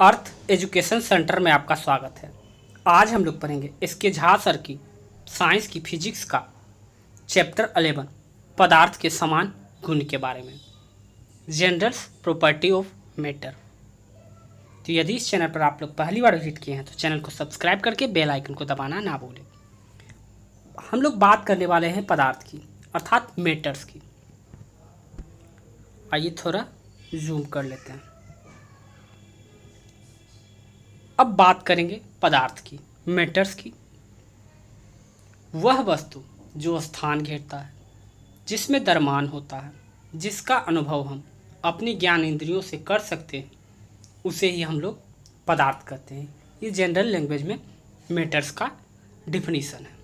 अर्थ education centre में आपका स्वागत है। आज हम लोग पढ़ेंगे एस.के. झा सर की साइंस की फिजिक्स का चैप्टर 11 पदार्थ के समान गुण के बारे में, जनरल प्रॉपर्टी ऑफ मैटर। तो यदि इस चैनल पर आप लोग पहली बार विजिट किए हैं तो चैनल को सब्सक्राइब करके बेल आइकन को दबाना ना भूलें। हम लोग बात करने वाले हैं पदार्थ की, अर्थात मैटर्स की। आइए थोड़ा जूम कर लेते हैं। अब बात करेंगे पदार्थ की, मैटर्स की। वह वस्तु जो स्थान घेरता है, जिसमें द्रव्यमान होता है, जिसका अनुभव हम अपनी ज्ञान इंद्रियों से कर सकते हैं, उसे ही हम लोग पदार्थ कहते हैं। ये जनरल लैंग्वेज में मैटर्स का डिफिनीशन है।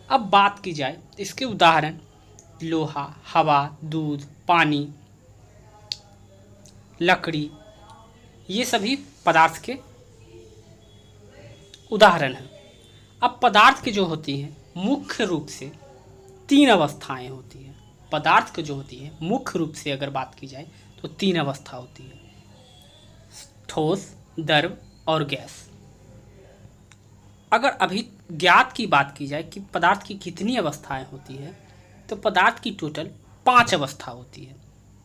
अब बात की जाए इसके उदाहरण, लोहा, हवा, दूध, पानी, लकड़ी, ये सभी पदार्थ के उदाहरण हैं। अब पदार्थ की जो होती हैं मुख्य रूप से तीन अवस्थाएं होती हैं। पदार्थ की जो होती है मुख्य रूप से अगर बात की जाए तो तीन अवस्था होती है, ठोस, द्रव और गैस। अगर अभी ज्ञात की बात की जाए कि पदार्थ की कितनी अवस्थाएं होती है, तो पदार्थ की टोटल 5 अवस्था होती है।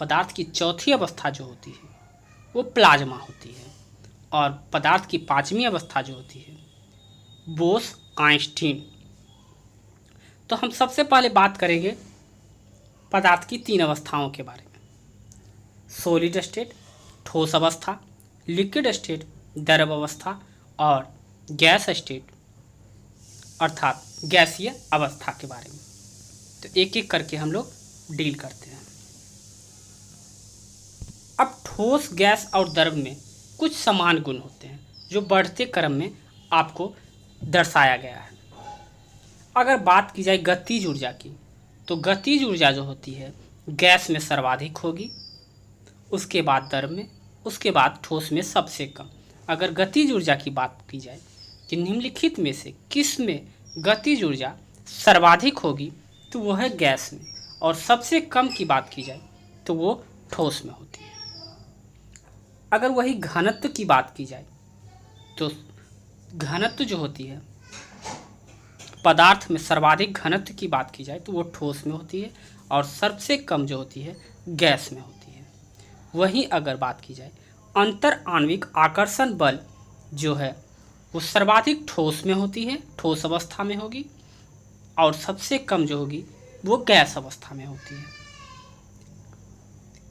पदार्थ की चौथी अवस्था जो होती है वो प्लाज्मा होती है, और पदार्थ की 5वीं अवस्था जो होती है बोस-आइंस्टीन। तो हम सबसे पहले बात करेंगे पदार्थ की 3 अवस्थाओं के बारे में, सॉलिड स्टेट ठोस अवस्था, लिक्विड स्टेट द्रव अवस्था और गैस स्टेट अर्थात गैसीय अवस्था के बारे में। तो एक एक करके हम लोग डील करते हैं। अब ठोस, गैस और द्रव में कुछ समान गुण होते हैं जो बढ़ते क्रम में आपको दर्शाया गया है। अगर बात की जाए गतिज ऊर्जा की, तो गतिज ऊर्जा जो होती है गैस में सर्वाधिक होगी, उसके बाद द्रव में, उसके बाद ठोस में सबसे कम। अगर गतिज ऊर्जा की बात की जाए कि निम्नलिखित में से किस में गतिज ऊर्जा सर्वाधिक होगी, तो वह है गैस में, और सबसे कम की बात की जाए तो वो ठोस में होती है। अगर वही घनत्व की बात की जाए तो घनत्व जो होती है पदार्थ में सर्वाधिक घनत्व की बात की जाए तो वो ठोस में होती है, और सबसे कम जो होती है गैस में होती है। वहीं अगर बात की जाए अंतर आणविक आकर्षण बल जो है वो सर्वाधिक ठोस में होती है, ठोस अवस्था में होगी, और सबसे कम जो होगी वो गैस अवस्था में होती है।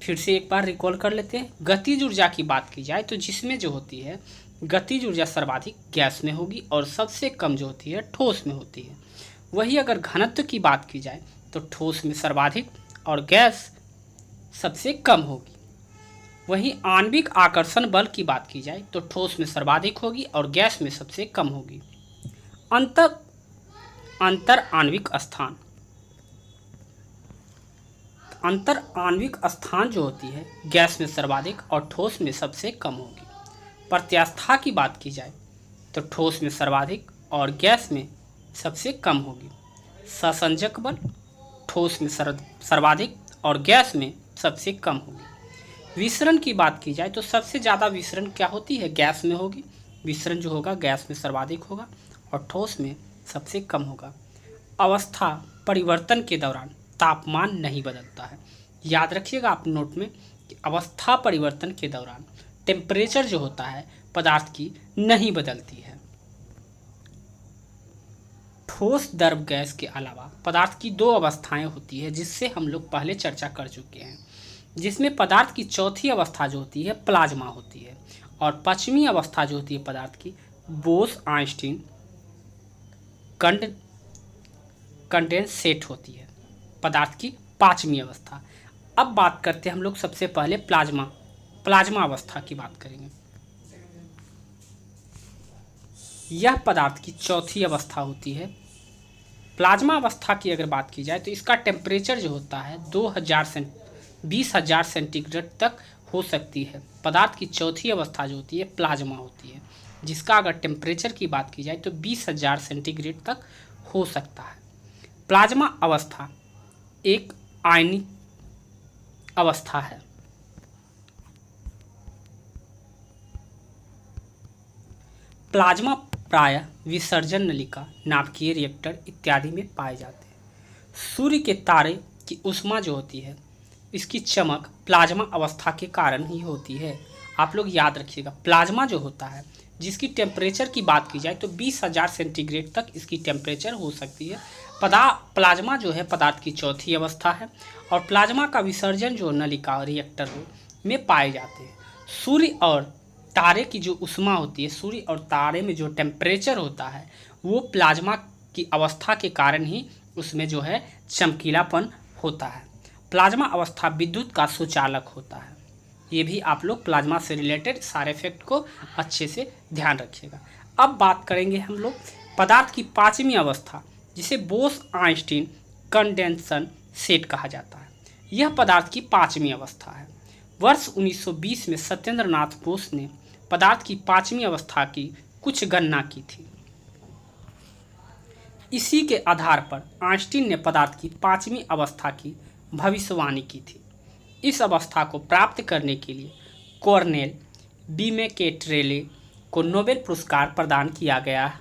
फिर से एक बार रिकॉल कर लेते हैं। गतिज ऊर्जा की बात की जाए तो जिसमें जो होती है गतिज ऊर्जा सर्वाधिक गैस में होगी, और सबसे कम जो होती है ठोस में होती है। वही अगर घनत्व की बात की जाए तो ठोस में सर्वाधिक और गैस सबसे कम होगी। वहीं आणविक आकर्षण बल की बात की जाए तो ठोस में सर्वाधिक होगी और गैस में सबसे कम होगी। अंतर आणविक स्थान, अंतर आणविक स्थान जो होती है गैस में सर्वाधिक और ठोस में सबसे कम होगी। प्रत्यास्था की बात की जाए तो ठोस में सर्वाधिक और गैस में सबसे कम होगी। संसंजक बल ठोस में सर्वाधिक और गैस में सबसे कम होगी। विसरण की बात की जाए तो सबसे ज़्यादा विसरण क्या होती है, गैस में होगी। विसरण जो होगा गैस में सर्वाधिक होगा और ठोस में सबसे कम होगा। अवस्था परिवर्तन के दौरान तापमान नहीं बदलता है। याद रखिएगा आप नोट में कि अवस्था परिवर्तन के दौरान टेम्परेचर जो होता है पदार्थ की नहीं बदलती है। ठोस, द्रव, गैस के अलावा पदार्थ की 2 अवस्थाएं होती है जिससे हम लोग पहले चर्चा कर चुके हैं, जिसमें पदार्थ की चौथी अवस्था जो होती है प्लाज्मा होती है, और 5वीं अवस्था जो होती है पदार्थ की बोस-आइंस्टीन कंडेंसेट होती है, पदार्थ की 5वीं अवस्था। अब बात करते हैं हम लोग सबसे पहले प्लाज्मा अवस्था की बात करेंगे। यह पदार्थ की चौथी अवस्था होती है। प्लाज्मा अवस्था की अगर बात की जाए तो इसका टेम्परेचर जो होता है 20,000 सेंटीग्रेड तक हो सकती है। पदार्थ की चौथी अवस्था जो होती है प्लाज्मा होती है, जिसका अगर टेम्परेचर की बात की जाए तो 20,000 सेंटीग्रेड तक हो सकता है। प्लाज्मा अवस्था एक आयनिक अवस्था है। प्लाज्मा प्रायः विसर्जन नलिका, नाभिकीय रिएक्टर इत्यादि में पाए जाते हैं। सूर्य के तारे की ऊष्मा जो होती है, इसकी चमक प्लाज्मा अवस्था के कारण ही होती है। आप लोग याद रखिएगा, प्लाज्मा जो होता है जिसकी टेम्परेचर की बात की जाए तो 20,000 सेंटीग्रेड तक इसकी टेम्परेचर हो सकती है। प्लाज्मा जो है पदार्थ की चौथी अवस्था है और प्लाज्मा का विसर्जन जो नलिका रिएक्टर हो में पाए जाते हैं। सूर्य और तारे की जो ऊष्मा होती है, सूर्य और तारे में जो टेम्परेचर होता है वो प्लाज्मा की अवस्था के कारण ही उसमें जो है चमकीलापन होता है। प्लाज्मा अवस्था विद्युत का सुचालक होता है। ये भी आप लोग प्लाज्मा से रिलेटेड सारे फैक्ट को अच्छे से ध्यान रखिएगा। अब बात करेंगे हम लोग पदार्थ की पांचवी अवस्था, जिसे बोस-आइंस्टीन कंडेंसन सेट कहा जाता है। यह पदार्थ की पांचवी अवस्था है। वर्ष 1920 में सत्येंद्र नाथ बोस ने पदार्थ की पांचवी अवस्था की कुछ गणना की थी। इसी के आधार पर आइंस्टीन ने पदार्थ की पांचवी अवस्था की भविष्यवाणी की थी। इस अवस्था को प्राप्त करने के लिए कॉर्नेल डिमेकेट्रेले को नोबेल पुरस्कार प्रदान किया गया है।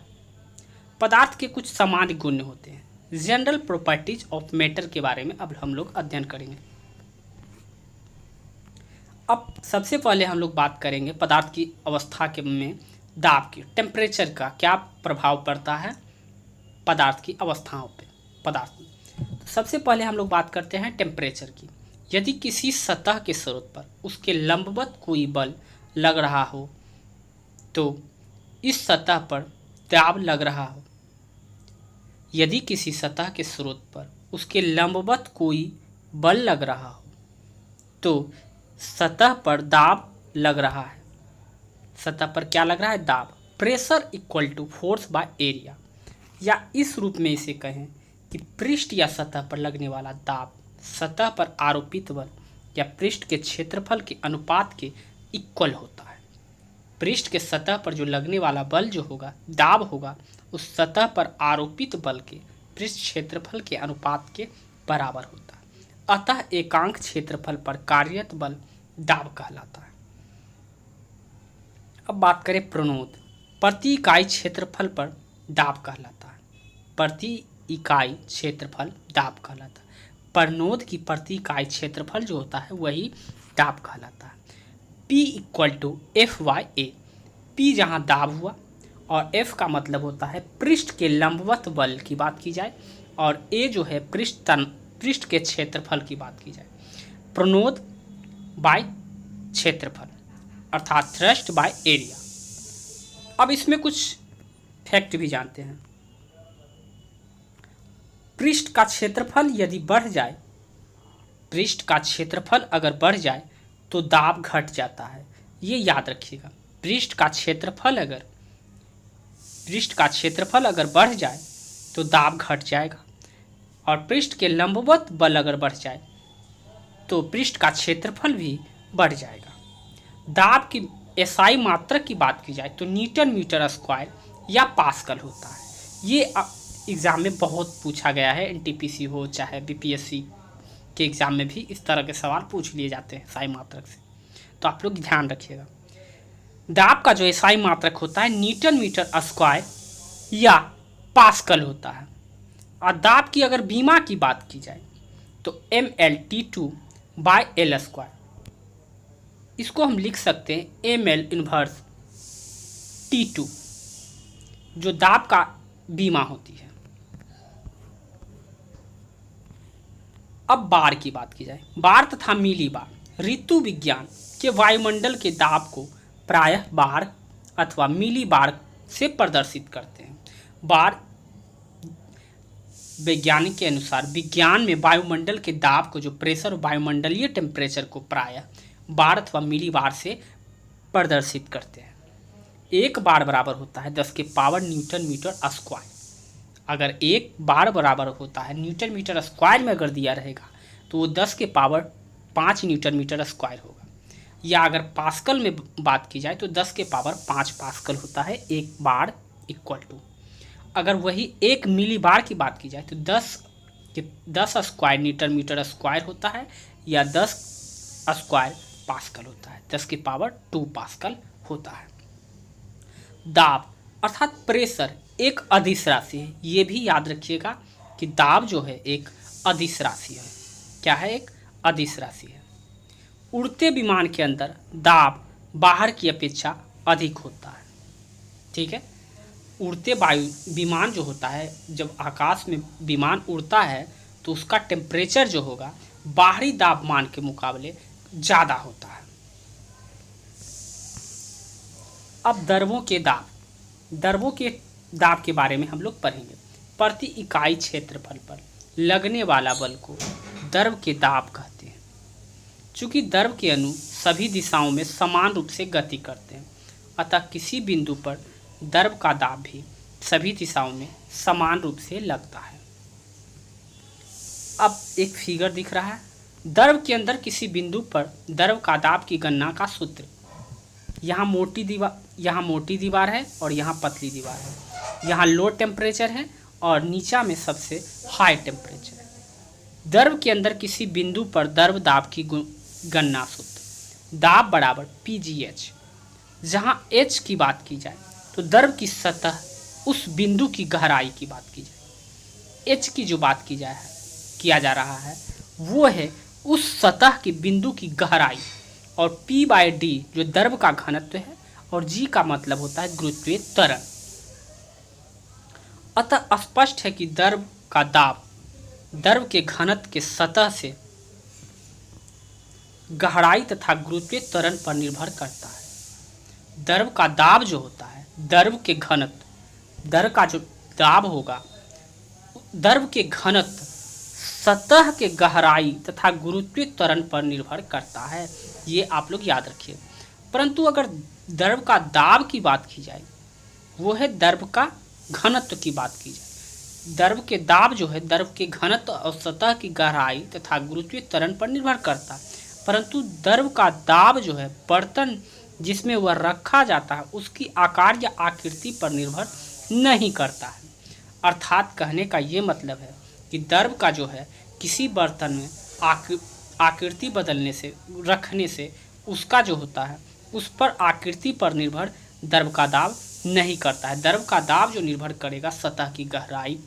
पदार्थ के कुछ सामान्य गुण होते हैं। जनरल प्रॉपर्टीज ऑफ मैटर के बारे में अब हम लोग अध्ययन करेंगे। अब सबसे पहले हम लोग बात करेंगे पदार्थ की अवस्था के में दाब की, टेम्परेचर का क्या प्रभाव पड़ता है पदार्थ की अवस्थाओं पे पदार्थ में। तो सबसे पहले हम लोग बात करते हैं टेम्परेचर की। यदि किसी सतह के स्रोत पर उसके लंबवत कोई बल लग रहा हो तो इस सतह पर दाब लग रहा हो। यदि किसी सतह के स्रोत पर उसके लंबवत कोई बल लग रहा हो तो सतह पर दाब लग रहा है। सतह पर क्या लग रहा है? दाब। Pressure equal to force by area, या इस रूप में इसे कहें कि पृष्ठ या सतह पर लगने वाला दाब सतह पर आरोपित बल या पृष्ठ के क्षेत्रफल के अनुपात के इक्वल होता है। पृष्ठ के सतह पर जो लगने वाला बल जो होगा, दाब होगा, उस सतह पर आरोपित बल के पृष्ठ क्षेत्रफल के अनुपात के बराबर होता है। अतः एकांक क्षेत्रफल पर कार्यरत बल दाब कहलाता है। अब बात करें प्रणोद। प्रति इकाई क्षेत्रफल पर दाब कहलाता है। प्रति इकाई क्षेत्रफल दाब कहलाता है। प्रणोद की प्रति इकाई क्षेत्रफल जो होता है वही दाब कहलाता है। P equal to F by A. P जहाँ दाब हुआ और F का मतलब होता है पृष्ठ के लंबवत बल की बात की जाए, और A जो है पृष्ठ के क्षेत्रफल की बात की जाए। प्रणोद बाय क्षेत्रफल अर्थात थ्रस्ट बाय एरिया। अब इसमें कुछ फैक्ट भी जानते हैं। पृष्ठ का क्षेत्रफल यदि बढ़ जाए, पृष्ठ का क्षेत्रफल अगर बढ़ जाए तो दाब घट जाता है। ये याद रखिएगा। पृष्ठ का क्षेत्रफल अगर बढ़ जाए तो दाब घट जाएगा, और पृष्ठ के लंबवत बल अगर बढ़ जाए तो पृष्ठ का क्षेत्रफल भी बढ़ जाएगा। दाब की एसआई मात्रक की बात की जाए तो न्यूटन मीटर स्क्वायर या पास्कल होता है। ये एग्ज़ाम में बहुत पूछा गया है। एनटीपीसी हो चाहे बीपीएससी के एग्ज़ाम में भी इस तरह के सवाल पूछ लिए जाते हैं एसआई मात्रक से, तो आप लोग ध्यान रखिएगा। दाब का जो एसआई मात्रक होता है न्यूटन मीटर स्क्वायर या पास्कल होता है। और दाब की अगर बीमा की बात की जाए तो mL/T2 बाय एल स्क्वायर। इसको हम लिख सकते हैं mL इन्वर्स T2, जो दाब का बीमा होती है। अब बार की बात की जाए। बार तथा मिली बार ऋतु विज्ञान के वायुमंडल के दाब को प्रायः बार अथवा मिली बार से प्रदर्शित करते हैं। बार वैज्ञानिक के अनुसार विज्ञान में वायुमंडल के दाब को, जो प्रेशर और वायुमंडलीय टेम्परेचर को प्रायः बार अथवा मिली बार से प्रदर्शित करते हैं। एक बार बराबर होता है 10 के पावर न्यूटन मीटर स्क्वायर। अगर एक बार बराबर होता है न्यूटन मीटर स्क्वायर में अगर दिया रहेगा तो वो 10 के पावर 5 न्यूटन मीटर स्क्वायर होगा। या अगर पास्कल में बात की जाए तो 10 के पावर 5 पास्कल होता है एक बार इक्वल टू। अगर वही एक मिली बार की बात की जाए तो 10 स्क्वायर न्यूटन मीटर स्क्वायर होता है, या 10 स्क्वायर पास्कल होता है। 10 के पावर 2 पास्कल होता है। दाब अर्थात प्रेशर एक अदिश राशि है। ये भी याद रखिएगा कि दाब जो है एक अदिश राशि है। क्या है? एक अदिश राशि है। उड़ते विमान के अंदर दाब बाहर की अपेक्षा अधिक होता है। ठीक है, उड़ते वायु विमान जो होता है, जब आकाश में विमान उड़ता है तो उसका टेम्परेचर जो होगा बाहरी दाबमान के मुकाबले ज़्यादा होता है। अब दर्वों के दाब के बारे में हम लोग पढ़ेंगे। प्रति इकाई क्षेत्रफल पर लगने वाला बल को दर्व के दाब कहते हैं। चूँकि दर्व के अणु सभी दिशाओं में समान रूप से गति करते हैं, अतः किसी बिंदु पर दर्व का दाब भी सभी दिशाओं में समान रूप से लगता है। अब एक फिगर दिख रहा है। दर्व के अंदर किसी बिंदु पर दर्व का दाब की गणना का सूत्र, यहाँ मोटी दीवार है और यहाँ पतली दीवार है। यहाँ लो टेम्परेचर है और नीचा में सबसे हाई टेम्परेचर है। दर्व के अंदर किसी बिंदु पर दर्व दाब की गणना सूत्र, दाब बराबर PGH। जहाँ H की बात की जाए तो दर्व की सतह उस बिंदु की गहराई की बात की जाए। H की जो बात किया जा रहा है वो है उस सतह की बिंदु की गहराई, और P/D जो दर्व का घनत्व है, और G का मतलब होता है गुरुत्वीय त्वरण। अतः स्पष्ट है कि दर्व का दाब दर्व के घनत्व के सतह से गहराई तथा गुरुत्वीय त्वरण पर निर्भर करता है। दर्व का दाब जो होता है दर्व के घनत्व, दर्व का जो दाब होगा, दर्व के घनत्व सतह के गहराई तथा गुरुत्वीय त्वरण पर निर्भर करता है। ये आप लोग याद रखिए। परंतु अगर दर्व का दाब की बात की जाए, वो है दर्व का घनत्व की बात की जाए। दर्व के दाब जो है दर्व के घनत्व और सतह की गहराई तथा गुरुत्वीय त्वरण पर निर्भर करता है। परंतु दर्व का दाब जो है बर्तन जिसमें वह रखा जाता है उसकी आकार या आकृति पर निर्भर नहीं करता है। अर्थात कहने का ये मतलब है कि दर्व का जो है किसी बर्तन में आकृति बदलने से, रखने से उसका जो होता है उस पर आकृति पर निर्भर दर्व का दाब नहीं करता है। दर्व का दाब जो निर्भर करेगा सतह की गहराई,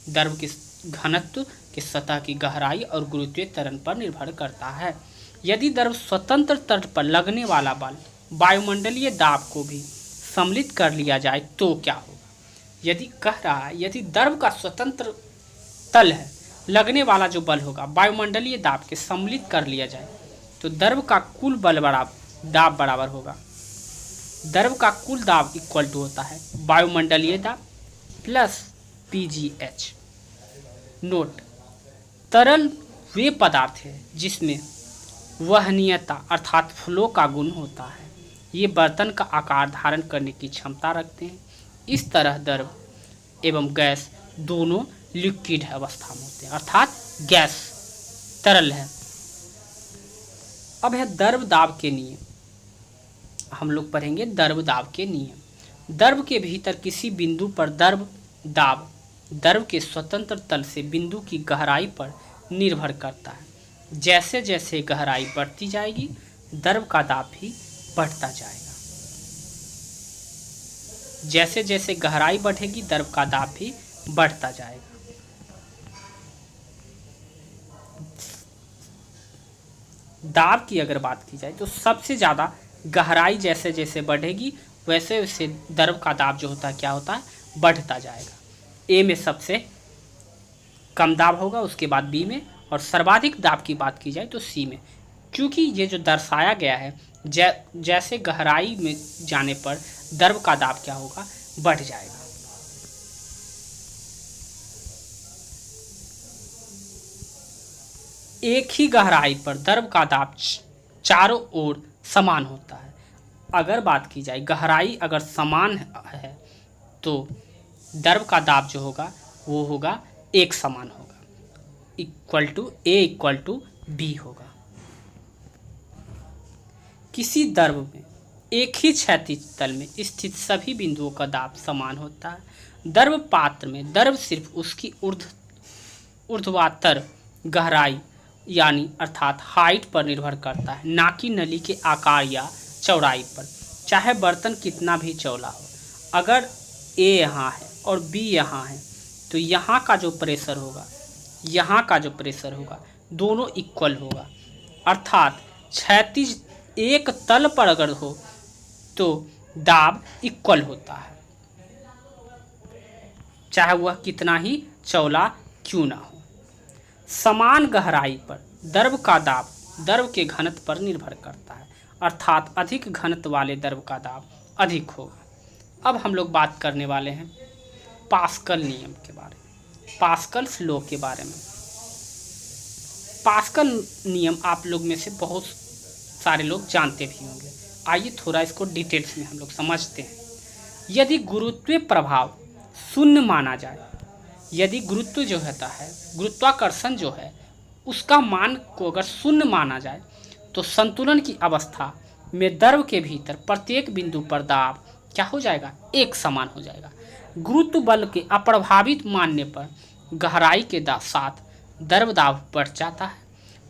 दर्व के घनत्व के सतह की गहराई और गुरुत्वीय त्वरण पर निर्भर करता है। यदि दर्व स्वतंत्र तल पर लगने वाला बल वायुमंडलीय दाब को भी सम्मिलित कर लिया जाए तो क्या होगा? यदि कह रहा है यदि दर्व का स्वतंत्र तल है, लगने वाला जो बल होगा वायुमंडलीय दाब के सम्मिलित कर लिया जाए तो दर्व का कुल बल दाब बराबर होगा, दर्व का कुल दाब इक्वल टू होता है वायुमंडलीय दाब प्लस PGH। नोट, तरल वे पदार्थ है जिसमें वहनीयता अर्थात फ्लो का गुण होता है। ये बर्तन का आकार धारण करने की क्षमता रखते हैं। इस तरह द्रव एवं गैस दोनों लिक्विड अवस्था में होते हैं, अर्थात गैस तरल है। अब है द्रव दाब के नियम। हम लोग पढ़ेंगे द्रव दाब के नियम। द्रव के भीतर किसी बिंदु पर द्रव दाब द्रव के स्वतंत्र तल से बिंदु की गहराई पर निर्भर करता है। जैसे जैसे गहराई बढ़ती जाएगी द्रव का दाब भी बढ़ता जाएगा। जैसे जैसे गहराई बढ़ेगी द्रव का दाब भी बढ़ता जाएगा। दाब की अगर बात की जाए तो सबसे ज़्यादा गहराई जैसे जैसे बढ़ेगी वैसे वैसे द्रव का दाब जो होता है क्या होता है, बढ़ता जाएगा। ए में सबसे कम दाब होगा, उसके बाद बी में, और सर्वाधिक दाब की बात की जाए तो सी में। क्योंकि ये जो दर्शाया गया है जैसे गहराई में जाने पर द्रव का दाब क्या होगा, बढ़ जाएगा। एक ही गहराई पर द्रव का दाब चारों ओर समान होता है। अगर बात की जाए गहराई अगर समान है तो द्रव का दाब जो होगा वो होगा एक समान होगा, equal to A equal to B होगा। किसी द्रव में एक ही क्षैतिज तल में स्थित सभी बिंदुओं का दाब समान होता है। द्रव पात्र में द्रव सिर्फ उसकी ऊर्ध्वाधर गहराई यानी अर्थात हाइट पर निर्भर करता है, ना कि नली के आकार या चौड़ाई पर, चाहे बर्तन कितना भी चौड़ा हो। अगर ए यहाँ है और बी यहाँ है, तो यहाँ का जो प्रेशर होगा, यहाँ का जो प्रेशर होगा, दोनों इक्वल होगा। अर्थात क्षैतिज एक तल पर अगर हो तो दाब इक्वल होता है, चाहे वह कितना ही चौड़ा क्यों ना हो। समान गहराई पर द्रव का दाब द्रव के घनत्व पर निर्भर करता है, अर्थात अधिक घनत्व वाले द्रव का दाब अधिक होगा। अब हम लोग बात करने वाले हैं पास्कल नियम के बारे में, पास्कल्स लॉ के बारे में। पास्कल नियम आप लोग में से बहुत सारे लोग जानते भी होंगे। आइए थोड़ा इसको डिटेल्स में हम लोग समझते हैं। यदि गुरुत्वीय प्रभाव शून्य माना जाए, यदि गुरुत्व जो होता है, गुरुत्वाकर्षण जो है, उसका मान को अगर शून्य माना जाए तो संतुलन की अवस्था में द्रव के भीतर प्रत्येक बिंदु पर दाब क्या हो जाएगा, एक समान हो जाएगा। गुरुत्व बल के अप्रभावित मानने पर गहराई के साथ द्रव दाब बढ़ जाता है,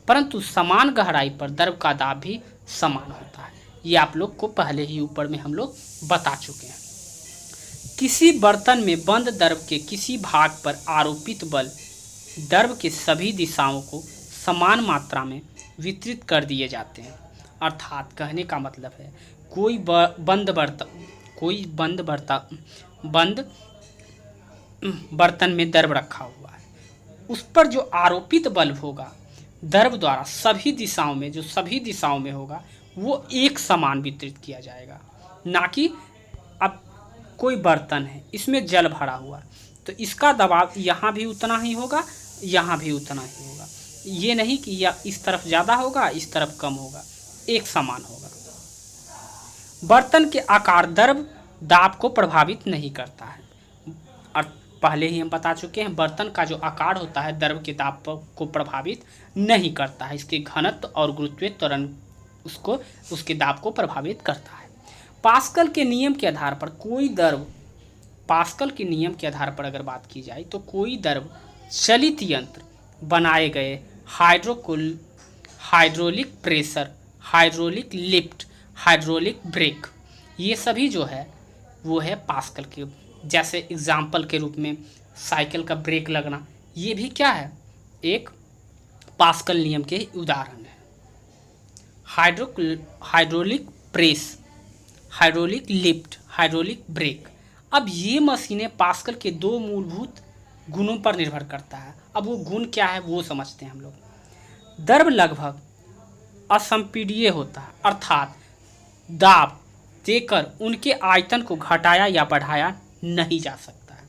परंतु समान गहराई पर द्रव का दाब भी समान होता है। ये आप लोग को पहले ही ऊपर में हम लोग बता चुके हैं। किसी बर्तन में बंद द्रव के किसी भाग पर आरोपित बल द्रव के सभी दिशाओं को समान मात्रा में वितरित कर दिए जाते हैं। अर्थात कहने का मतलब है कोई बंद बर्तन में द्रव रखा हुआ है, उस पर जो आरोपित बल होगा द्रव द्वारा सभी दिशाओं में होगा, वो एक समान वितरित किया जाएगा। ना कि अब कोई बर्तन है, इसमें जल भरा हुआ, तो इसका दबाव यहाँ भी उतना ही होगा, यहाँ भी उतना ही होगा। ये नहीं कि या इस तरफ ज़्यादा होगा, इस तरफ कम होगा, एक समान होगा। बर्तन के आकार द्रव दाब को प्रभावित नहीं करता है। और पहले ही हम बता चुके हैं, बर्तन का जो आकार होता है द्रव के दाब को प्रभावित नहीं करता है। इसके घनत्व और गुरुत्वीय त्वरण उसके दाब को प्रभावित करता है। पास्कल के नियम के आधार पर अगर बात की जाए तो कोई द्रव चलित यंत्र, बनाए गए hydraulic pressure, hydraulic lift, hydraulic brake, ये सभी जो है वो है पास्कल के। जैसे एग्जाम्पल के रूप में साइकिल का ब्रेक लगना, ये भी क्या है, एक पास्कल नियम के उदाहरण है। Hydraulic press, hydraulic lift, hydraulic brake. अब ये मशीनें पास्कल के दो मूलभूत गुणों पर निर्भर करता है। अब वो गुण क्या है वो समझते हैं हम लोग। द्रव लगभग असंपीड्य होता है, अर्थात दाब देकर उनके आयतन को घटाया या बढ़ाया नहीं जा सकता है।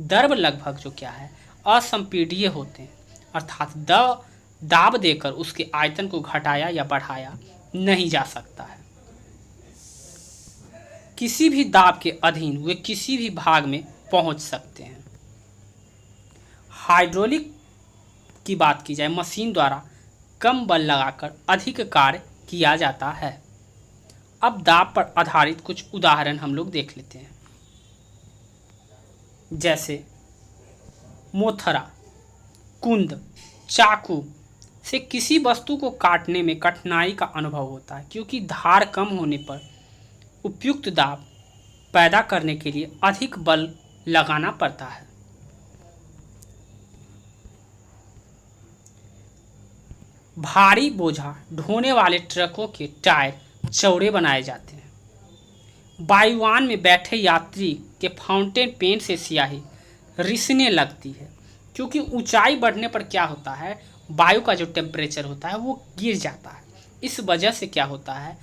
द्रव लगभग जो क्या है, असंपीड्य होते हैं, अर्थात दाब देकर उसके आयतन को घटाया या बढ़ाया नहीं जा सकता है। किसी भी दाब के अधीन वे किसी भी भाग में पहुंच सकते हैं। हाइड्रोलिक की बात की जाए, मशीन द्वारा कम बल लगाकर अधिक कार्य किया जाता है। अब दाब पर आधारित कुछ उदाहरण हम लोग देख लेते हैं। जैसे मोथरा, कुंद, चाकू से किसी वस्तु को काटने में कठिनाई का अनुभव होता है, क्योंकि धार कम होने पर उपयुक्त दाब पैदा करने के लिए अधिक बल लगाना पड़ता है। भारी बोझा ढोने वाले ट्रकों के टायर चौड़े बनाए जाते हैं। वायुयान में बैठे यात्री के फाउंटेन पेन से स्याही रिसने लगती है, क्योंकि ऊंचाई बढ़ने पर क्या होता है, वायु का जो टेम्परेचर होता है वो गिर जाता है। इस वजह से क्या होता है,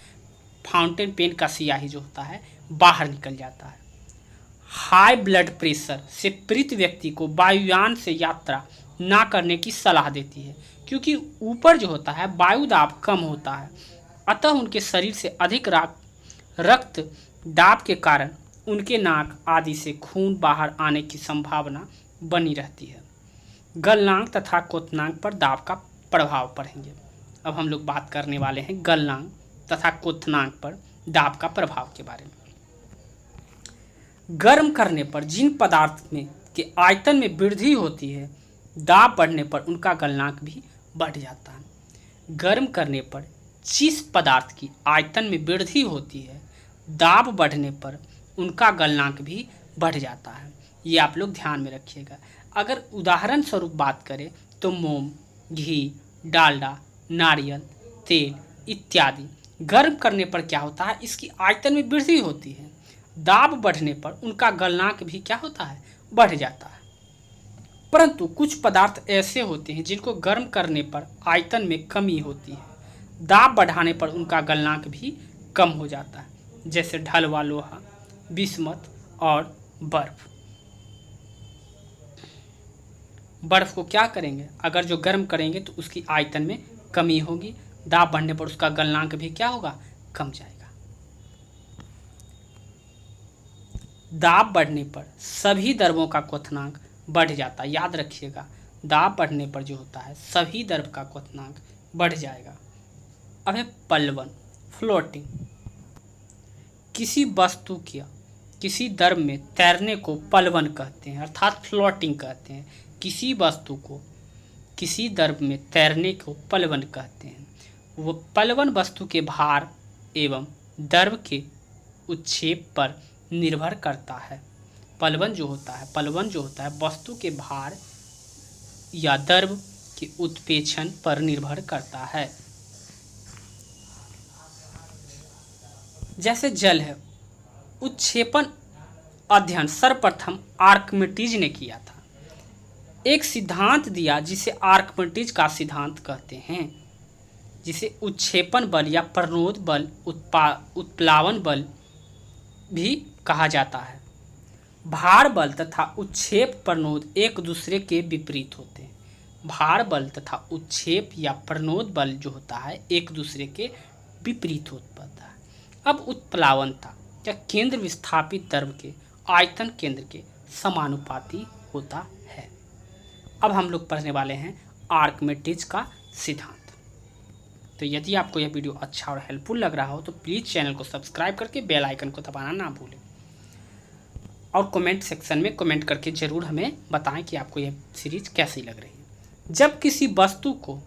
फाउंटेन पेन का स्याही जो होता है बाहर निकल जाता है। हाई ब्लड प्रेशर से पीड़ित व्यक्ति को वायुयान से यात्रा ना करने की सलाह देती है, क्योंकि ऊपर जो होता है वायु दाब कम होता है, अतः उनके शरीर से अधिक रक्त दाब के कारण उनके नाक आदि से खून बाहर आने की संभावना बनी रहती है। गलनांक तथा क्वथनांक पर दाब का प्रभाव पड़ेंगे। अब हम लोग बात करने वाले हैं गलनांक तथा क्वथनांक पर दाब का प्रभाव के बारे में। गर्म करने पर जिन पदार्थ में के आयतन में वृद्धि होती है, दाब बढ़ने पर उनका गलनांक भी बढ़ जाता है। गर्म करने पर जिस पदार्थ की आयतन में वृद्धि होती है, दाब बढ़ने पर उनका गलनांक भी बढ़ जाता है। ये आप लोग ध्यान में रखिएगा। अगर उदाहरण स्वरूप बात करें तो मोम, घी, डालडा, नारियल तेल इत्यादि गर्म करने पर क्या होता है, इसकी आयतन में वृद्धि होती है। दाब बढ़ने पर उनका गलनांक भी क्या होता है, बढ़ जाता है। परंतु कुछ पदार्थ ऐसे होते हैं जिनको गर्म करने पर आयतन में कमी होती है, दाब बढ़ाने पर उनका गलनांक भी कम हो जाता है, जैसे ढलवा लोहा, बिस्मत और बर्फ। बर्फ को क्या करेंगे, अगर जो गर्म करेंगे तो उसकी आयतन में कमी होगी, दाब बढ़ने पर उसका गलनांक भी क्या होगा, कम जाएगा। दाब बढ़ने पर सभी द्रवों का क्वथनांक बढ़ जाता है। याद रखिएगा, दाब बढ़ने पर जो होता है सभी द्रव का क्वथनांक बढ़ जाएगा। अब है पलवन, फ्लोटिंग। किसी वस्तु के किसी द्रव में तैरने को पलवन कहते हैं, अर्थात फ्लोटिंग कहते हैं। किसी वस्तु को किसी द्रव में तैरने को पलवन कहते हैं। वो पलवन वस्तु के भार एवं द्रव के उच्छेप पर निर्भर करता है। पलवन जो होता है वस्तु के भार या द्रव के उत्प्रेक्षण पर निर्भर करता है। जैसे जल है, उत्क्षेपण अध्ययन सर्वप्रथम आर्किमिडीज ने किया था। एक सिद्धांत दिया जिसे आर्किमिडीज का सिद्धांत कहते हैं, जिसे उत्क्षेपण बल या प्रणोद बल, उत्प्लावन बल भी कहा जाता है। भार बल तथा उत्क्षेप प्रणोद एक दूसरे के विपरीत होते हैं। भार बल तथा उत्क्षेप या प्रणोद बल जो होता है एक दूसरे के विपरीत होता है। अब उत्प्लावनता या केंद्र विस्थापित द्रव के आयतन केंद्र के समानुपाती होता है। अब हम लोग पढ़ने वाले हैं आर्किमिडीज का सिद्धांत। तो यदि आपको यह वीडियो अच्छा और हेल्पफुल लग रहा हो तो प्लीज़ चैनल को सब्सक्राइब करके बेल आइकन को दबाना ना भूलें, और कमेंट सेक्शन में कमेंट करके ज़रूर हमें बताएं कि आपको यह सीरीज कैसी लग रही है। जब किसी वस्तु को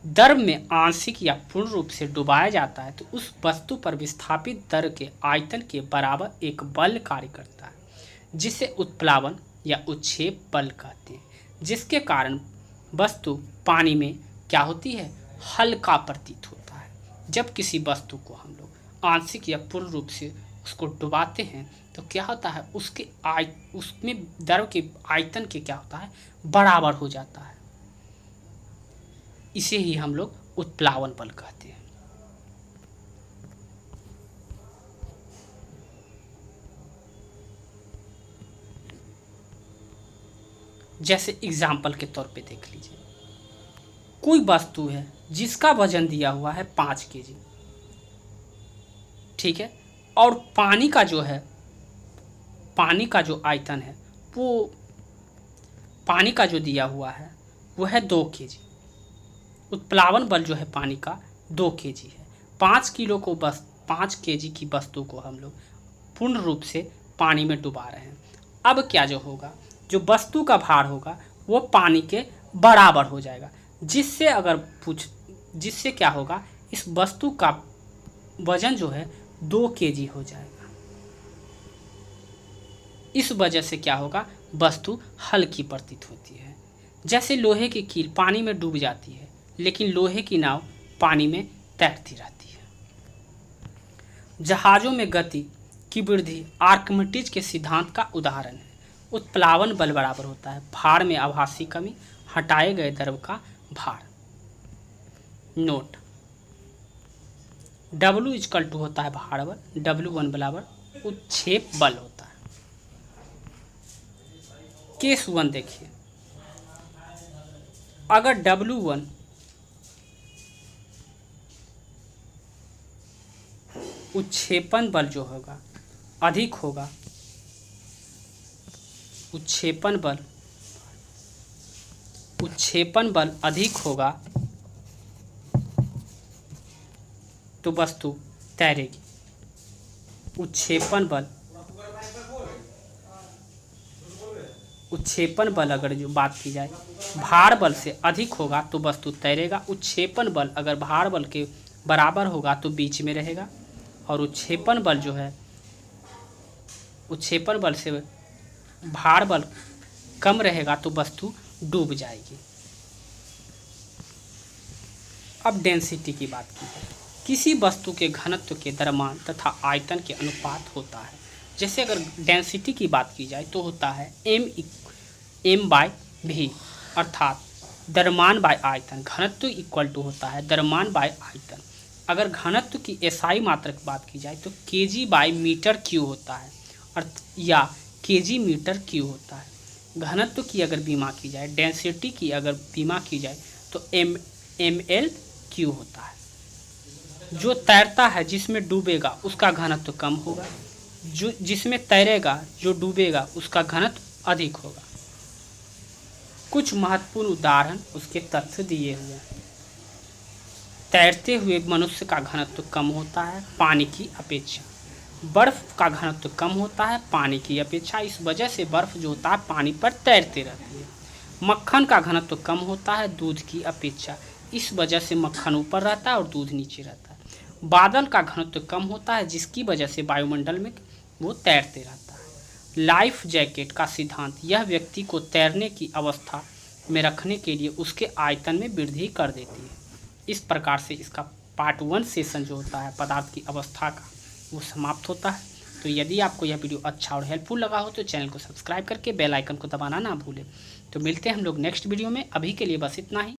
द्रव में आंशिक या पूर्ण रूप से डुबाया जाता है तो उस वस्तु पर विस्थापित द्रव के आयतन के बराबर एक बल कार्य करता है, जिसे उत्प्लावन या उत्क्षेप बल कहते हैं, जिसके कारण वस्तु पानी में क्या होती है, हल्का प्रतीत होता है। जब किसी वस्तु को हम लोग आंशिक या पूर्ण रूप से उसको डुबाते हैं तो क्या होता है, उसमें द्रव के आयतन के क्या होता है, बराबर हो जाता है। इसे ही हम लोग उत्प्लावन बल कहते हैं। जैसे एग्जाम्पल के तौर पे देख लीजिए, कोई वस्तु है जिसका वजन दिया हुआ है 5 kg, ठीक है, और पानी का जो आयतन है वो पानी का जो दिया हुआ है वो है 2 kg। उत्प्लावन बल जो है पानी का 2 kg है। 5 kg की वस्तु को हम लोग पूर्ण रूप से पानी में डुबा रहे हैं। अब क्या जो होगा, जो वस्तु का भार होगा वो पानी के बराबर हो जाएगा, जिससे क्या होगा, इस वस्तु का वजन जो है 2 kg हो जाएगा। इस वजह से क्या होगा, वस्तु हल्की प्रतीत होती है। जैसे लोहे की कील पानी में डूब जाती है लेकिन लोहे की नाव पानी में तैरती रहती है। जहाज़ों में गति की वृद्धि आर्किमिडीज के सिद्धांत का उदाहरण है। उत्प्लावन बल बराबर होता है भार में आभासी कमी, हटाए गए द्रव का भार। नोट, W इक्वल टू होता है भार बल, W1 बराबर उत्क्षेप बल होता है। केस 1 देखिए, अगर W1 उत्क्षेपण बल जो होगा अधिक होगा, उत्क्षेपण बल अधिक होगा तो वस्तु तैरेगी। उत्क्षेपण बल अगर जो बात की जाए भार बल से अधिक होगा तो वस्तु तैरेगा। उत्क्षेपण बल अगर भार बल के बराबर होगा तो बीच में रहेगा, और उत्क्षेपण बल जो है उत्क्षेपण बल से भार बल कम रहेगा तो वस्तु डूब जाएगी। अब डेंसिटी की बात की जाए, किसी वस्तु के घनत्व के द्रव्यमान तथा आयतन के अनुपात होता है। जैसे अगर डेंसिटी की बात की जाए तो होता है m/v, अर्थात द्रव्यमान बाय आयतन। घनत्व इक्वल टू होता है द्रव्यमान बाय आयतन। अगर घनत्व की एसआई मात्रा की बात की जाए तो kg/m³ होता है या kg/m³ होता है। घनत्व की अगर बीमा की जाए, डेंसिटी की अगर बीमा की जाए तो ml³ होता है। जो तैरता है जिसमें डूबेगा उसका घनत्व कम होगा, जो जिसमें तैरेगा जो डूबेगा उसका घनत्व अधिक होगा। कुछ महत्वपूर्ण उदाहरण उसके तथ्य दिए हुए हैं। तैरते हुए मनुष्य का घनत्व कम होता है पानी की अपेक्षा। बर्फ का घनत्व कम होता है पानी की अपेक्षा, इस वजह से बर्फ जो होता है पानी पर तैरती रहती है। मक्खन का घनत्व कम होता है दूध की अपेक्षा, इस वजह से मक्खन ऊपर रहता है और दूध नीचे रहता है। बादल का घनत्व कम होता है जिसकी वजह से वायुमंडल में वो तैरते रहता है। लाइफ जैकेट का सिद्धांत यह व्यक्ति को तैरने की अवस्था में रखने के लिए उसके आयतन में वृद्धि कर देती है। इस प्रकार से इसका पार्ट 1 सेशन जो होता है पदार्थ की अवस्था का वो समाप्त होता है। तो यदि आपको यह वीडियो अच्छा और हेल्पफुल लगा हो तो चैनल को सब्सक्राइब करके बेल आइकन को दबाना ना भूलें। तो मिलते हैं हम लोग नेक्स्ट वीडियो में, अभी के लिए बस इतना ही।